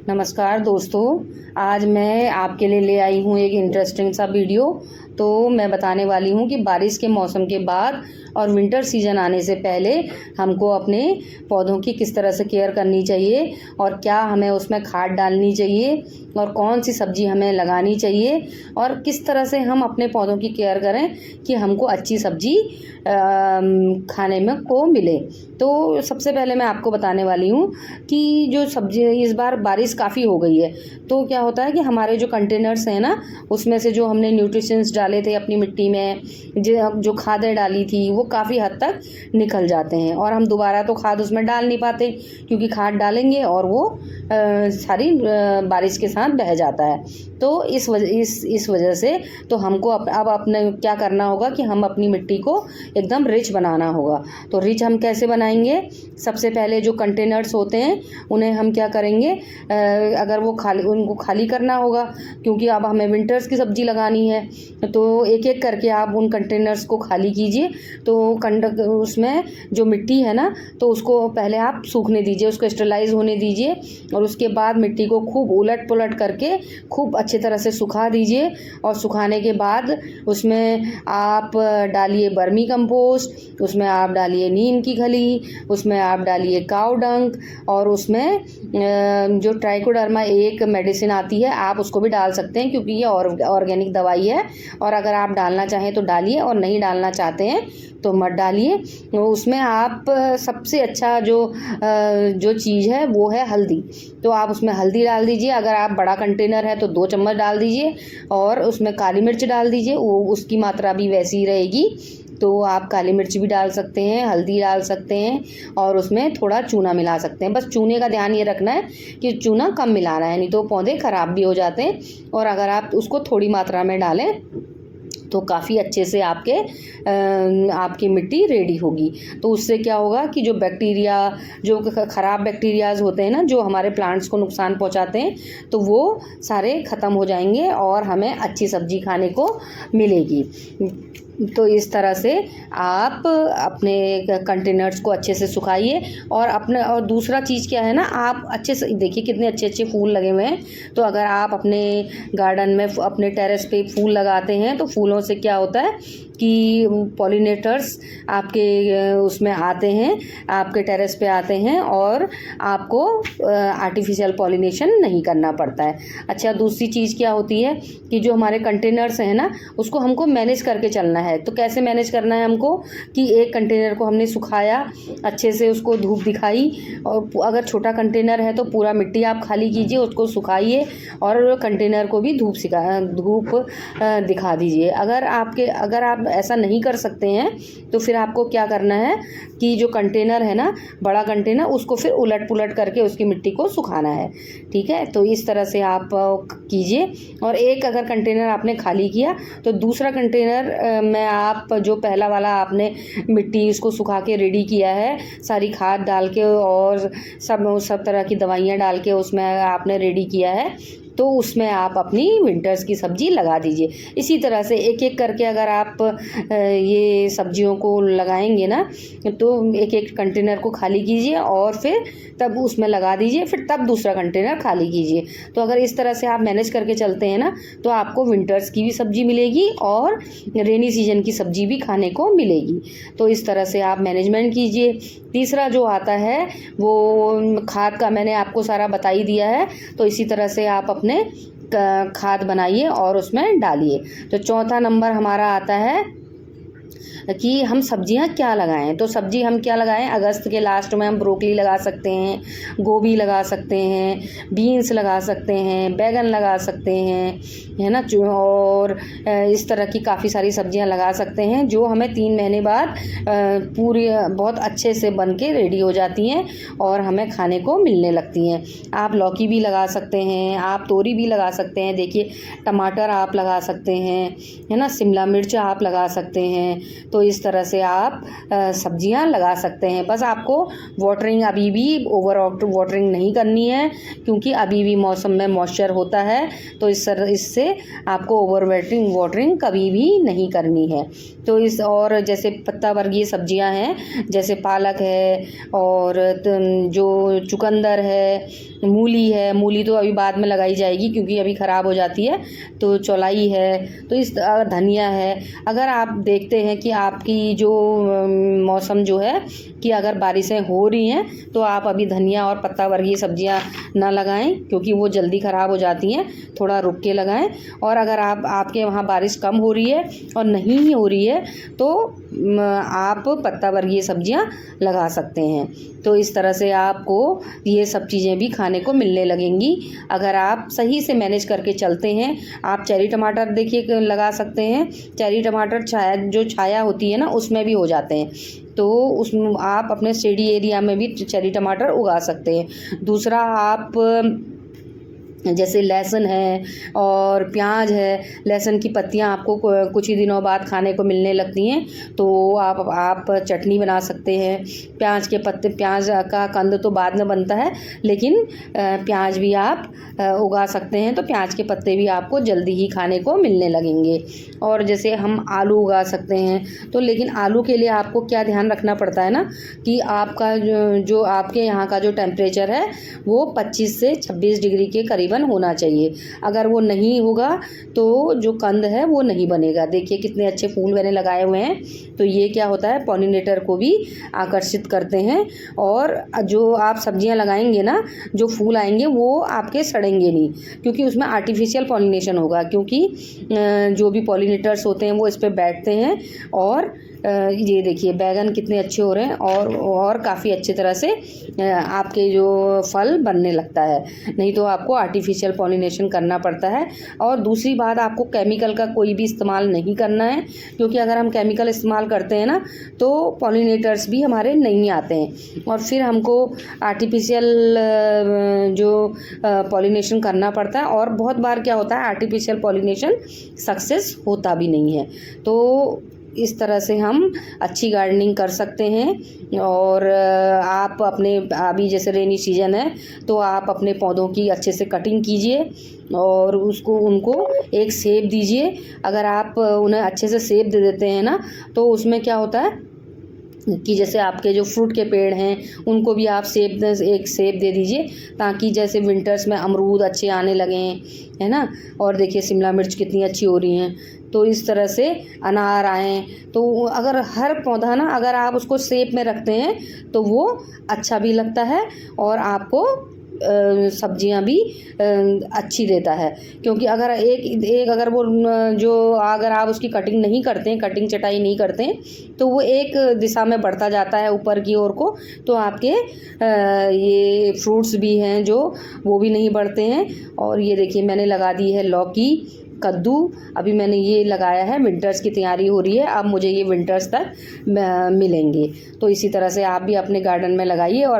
नमस्कार दोस्तों, आज मैं आपके लिए ले आई हूँ एक इंटरेस्टिंग सा वीडियो। तो मैं बताने वाली हूँ कि बारिश के मौसम के बाद और विंटर सीज़न आने से पहले हमको अपने पौधों की किस तरह से केयर करनी चाहिए और क्या हमें उसमें खाद डालनी चाहिए और कौन सी सब्ज़ी हमें लगानी चाहिए और किस तरह से हम अपने पौधों की केयर करें कि हमको अच्छी सब्ज़ी खाने में को मिले। तो सबसे पहले मैं आपको बताने वाली हूँ कि जो सब्ज़ी इस बार बारिश काफ़ी हो गई है, तो क्या होता है कि हमारे जो कंटेनर्स हैं ना, उसमें से जो हमने न्यूट्रिशंस डाले थे अपनी मिट्टी में, जो खादें डाली थी, वो काफ़ी हद तक निकल जाते हैं और हम दोबारा तो खाद उसमें डाल नहीं पाते, क्योंकि खाद डालेंगे और वो सारी बारिश के साथ बह जाता है। तो इस वजह से तो हमको अब अपने क्या करना होगा कि हम अपनी मिट्टी को एकदम रिच बनाना होगा। तो रिच हम कैसे बनाएंगे? सबसे पहले जो कंटेनर्स होते हैं उन्हें हम क्या करेंगे, अगर वो उनको खाली करना होगा, क्योंकि अब हमें विंटर्स की सब्ज़ी लगानी है। तो एक एक करके आप उन कंटेनर्स को खाली कीजिए। तो उसमें जो मिट्टी है ना, तो उसको पहले आप सूखने दीजिए, उसको स्टेरलाइज होने दीजिए और उसके बाद मिट्टी को खूब उलट पुलट करके खूब अच्छी तरह से सुखा दीजिए। और सुखाने के बाद उसमें आप डालिए वर्मी कंपोस्ट, उसमें आप डालिए नीम की खली, उसमें आप डालिए काऊ डंक और उसमें जो ट्राइकोडर्मा एक मेडिसिन आती है आप उसको भी डाल सकते हैं, क्योंकि ये ऑर्गेनिक दवाई है। और अगर आप डालना चाहें तो डालिए और नहीं डालना चाहते हैं तो मत डालिए। तो उसमें आप सबसे अच्छा जो चीज़ है वो है हल्दी। तो आप उसमें हल्दी डाल दीजिए। अगर आप बड़ा कंटेनर है तो 2 चम्मच डाल दीजिए और उसमें काली मिर्च डाल दीजिए, वो उसकी मात्रा भी वैसी ही रहेगी। तो आप काली मिर्च भी डाल सकते हैं, हल्दी डाल सकते हैं और उसमें थोड़ा चूना मिला सकते हैं। बस चूने का ध्यान ये रखना है कि चूना कम मिलाना है, नहीं तो पौधे ख़राब भी हो जाते हैं। और अगर आप उसको थोड़ी मात्रा में डालें तो काफ़ी अच्छे से आपकी मिट्टी रेडी होगी। तो उससे क्या होगा कि जो बैक्टीरिया, जो ख़राब बैक्टीरियाज़ होते हैं ना, जो हमारे प्लांट्स को नुकसान पहुंचाते हैं, तो वो सारे ख़त्म हो जाएंगे और हमें अच्छी सब्ज़ी खाने को मिलेगी। तो इस तरह से आप अपने कंटेनर्स को अच्छे से सुखाइए। और दूसरा चीज़ क्या है ना, आप अच्छे से देखिए कितने अच्छे अच्छे फूल लगे हुए हैं। तो अगर आप अपने गार्डन में अपने टेरेस पे फूल लगाते हैं तो फूलों से क्या होता है कि पॉलिनेटर्स आपके उसमें आते हैं, आपके टेरेस पे आते हैं और आपको आर्टिफिशियल पॉलिनेशन नहीं करना पड़ता है। अच्छा, दूसरी चीज़ क्या होती है कि जो हमारे कंटेनर्स हैं ना, उसको हमको मैनेज करके चलना है। तो कैसे मैनेज करना है हमको कि एक कंटेनर को हमने सुखाया, अच्छे से उसको धूप दिखाई, और अगर छोटा कंटेनर है तो पूरा मिट्टी आप खाली कीजिए, उसको सुखाइए और कंटेनर को भी धूप दिखा दीजिए। अगर आप ऐसा नहीं कर सकते हैं तो फिर आपको क्या करना है कि जो कंटेनर है ना, बड़ा कंटेनर, उसको फिर उलट पुलट करके उसकी मिट्टी को सुखाना है। ठीक है, तो इस तरह से आप कीजिए। और एक अगर कंटेनर आपने खाली किया तो दूसरा कंटेनर में आप जो पहला वाला आपने मिट्टी उसको सुखा के रेडी किया है, सारी खाद डाल के और सब तरह की दवाइयाँ डाल के उसमें आपने रेडी किया है, तो उसमें आप अपनी विंटर्स की सब्ज़ी लगा दीजिए। इसी तरह से एक एक करके अगर आप ये सब्जियों को लगाएंगे ना, तो एक एक कंटेनर को खाली कीजिए और फिर तब उसमें लगा दीजिए, फिर तब दूसरा कंटेनर खाली कीजिए। तो अगर इस तरह से आप मैनेज करके चलते हैं ना, तो आपको विंटर्स की भी सब्ज़ी मिलेगी और रेनी सीजन की सब्ज़ी भी खाने को मिलेगी। तो इस तरह से आप मैनेजमेंट कीजिए। तीसरा जो आता है वो खाद का मैंने आपको सारा बता ही दिया है। तो इसी तरह से आप अपने खाद बनाइए और उसमें डालिए। तो चौथा नंबर हमारा आता है कि हम सब्जियां क्या लगाएं। तो सब्जी हम क्या लगाएं? अगस्त के लास्ट में हम ब्रोकली लगा सकते हैं, गोभी लगा सकते हैं, बीन्स लगा सकते हैं, बैगन लगा सकते हैं, है ना। और इस तरह की काफ़ी सारी सब्जियां लगा सकते हैं जो हमें 3 महीने बाद पूरी बहुत अच्छे से बन के रेडी हो जाती हैं और हमें खाने को मिलने लगती हैं। आप लौकी भी लगा सकते हैं, आप तोरी भी लगा सकते हैं, देखिए टमाटर आप लगा सकते हैं, है ना, शिमला मिर्च आप लगा सकते हैं। तो तो इस तरह से आप सब्जियां लगा सकते हैं। बस आपको वाटरिंग अभी भी ओवर वाटरिंग नहीं करनी है, क्योंकि अभी भी मौसम में मॉइस्चर होता है, तो इससे आपको ओवर वाटरिंग कभी भी नहीं करनी है। तो और जैसे पत्ता वर्गीय सब्जियां हैं, जैसे पालक है और जो चुकंदर है, मूली है, मूली तो अभी बाद में लगाई जाएगी क्योंकि अभी ख़राब हो जाती है, तो चौलाई है, तो इस धनिया है। अगर आप देखते हैं कि आपकी जो मौसम जो है कि अगर बारिशें हो रही हैं, तो आप अभी धनिया और पत्ता वर्गीय सब्जियां ना लगाएं, क्योंकि वो जल्दी ख़राब हो जाती हैं, थोड़ा रुक के लगाएं। और अगर आपके वहाँ बारिश कम हो रही है और नहीं ही हो रही है, तो आप पत्ता वर्गीय सब्जियां लगा सकते हैं। तो इस तरह से आपको ये सब चीज़ें भी खाने को मिलने लगेंगी अगर आप सही से मैनेज करके चलते हैं। आप चेरी टमाटर देखिए लगा सकते हैं। चेरी टमाटर छाया होती है ना, उसमें भी हो जाते हैं, तो उसमें आप अपने शेडी एरिया में भी चेरी टमाटर उगा सकते हैं। दूसरा, आप जैसे लहसुन है और प्याज है, लहसुन की पत्तियां आपको कुछ ही दिनों बाद खाने को मिलने लगती हैं, तो आप चटनी बना सकते हैं। प्याज के पत्ते, प्याज का कंद तो बाद में बनता है, लेकिन प्याज भी आप उगा सकते हैं, तो प्याज के पत्ते भी आपको जल्दी ही खाने को मिलने लगेंगे। और जैसे हम आलू उगा सकते हैं, तो लेकिन आलू के लिए आपको क्या ध्यान रखना पड़ता है ना, कि आपका जो आपके यहाँ का जो टेम्परेचर है वो 25 से 26 डिग्री के करीबन होना चाहिए। अगर वो नहीं होगा तो जो कंद है वो नहीं बनेगा। देखिए कितने अच्छे फूल मैंने लगाए हुए हैं, तो ये क्या होता है, पॉलिनेटर को भी आकर्षित करते हैं। और जो आप सब्जियां लगाएंगे ना, जो फूल आएंगे वो आपके सड़ेंगे नहीं, क्योंकि उसमें आर्टिफिशियल पॉलिनेशन होगा, क्योंकि जो भी पॉलिनेटर्स होते हैं वो इस पर बैठते हैं। और ये देखिए बैगन कितने अच्छे हो रहे हैं, और काफ़ी अच्छी तरह से आपके जो फल बनने लगता है। नहीं तो आपको आर्टिफिशियल पॉलिनेशन करना पड़ता है। और दूसरी बात, आपको केमिकल का कोई भी इस्तेमाल नहीं करना है, क्योंकि अगर हम केमिकल इस्तेमाल करते हैं ना, तो पॉलिनेटर्स भी हमारे नहीं आते हैं, और फिर हमको आर्टिफिशियल जो पॉलिनेशन करना पड़ता है। और बहुत बार क्या होता है, आर्टिफिशियल पॉलिनेशन सक्सेस होता भी नहीं है। तो इस तरह से हम अच्छी गार्डनिंग कर सकते हैं। और आप अपने, अभी जैसे रेनी सीजन है, तो आप अपने पौधों की अच्छे से कटिंग कीजिए और उनको एक शेप दीजिए। अगर आप उन्हें अच्छे से शेप दे देते हैं ना, तो उसमें क्या होता है कि जैसे आपके जो फ्रूट के पेड़ हैं उनको भी आप एक शेप दे दीजिए, ताकि जैसे विंटर्स में अमरूद अच्छे आने लगें, है ना। और देखिए शिमला मिर्च कितनी अच्छी हो रही हैं, तो इस तरह से अनार आएँ। तो अगर हर पौधा ना, अगर आप उसको शेप में रखते हैं तो वो अच्छा भी लगता है, और आपको सब्जियां भी अच्छी देता है। क्योंकि अगर अगर वो अगर आप उसकी कटिंग नहीं करते हैं, कटिंग चटाई नहीं करते हैं, तो वो एक दिशा में बढ़ता जाता है ऊपर की ओर को, तो आपके ये फ्रूट्स भी हैं जो वो भी नहीं बढ़ते हैं। और ये देखिए मैंने लगा दी है लौकी, कद्दू, अभी मैंने ये लगाया है, विंटर्स की तैयारी हो रही है, अब मुझे ये विंटर्स तक मिलेंगे। तो इसी तरह से आप भी अपने गार्डन में लगाइए और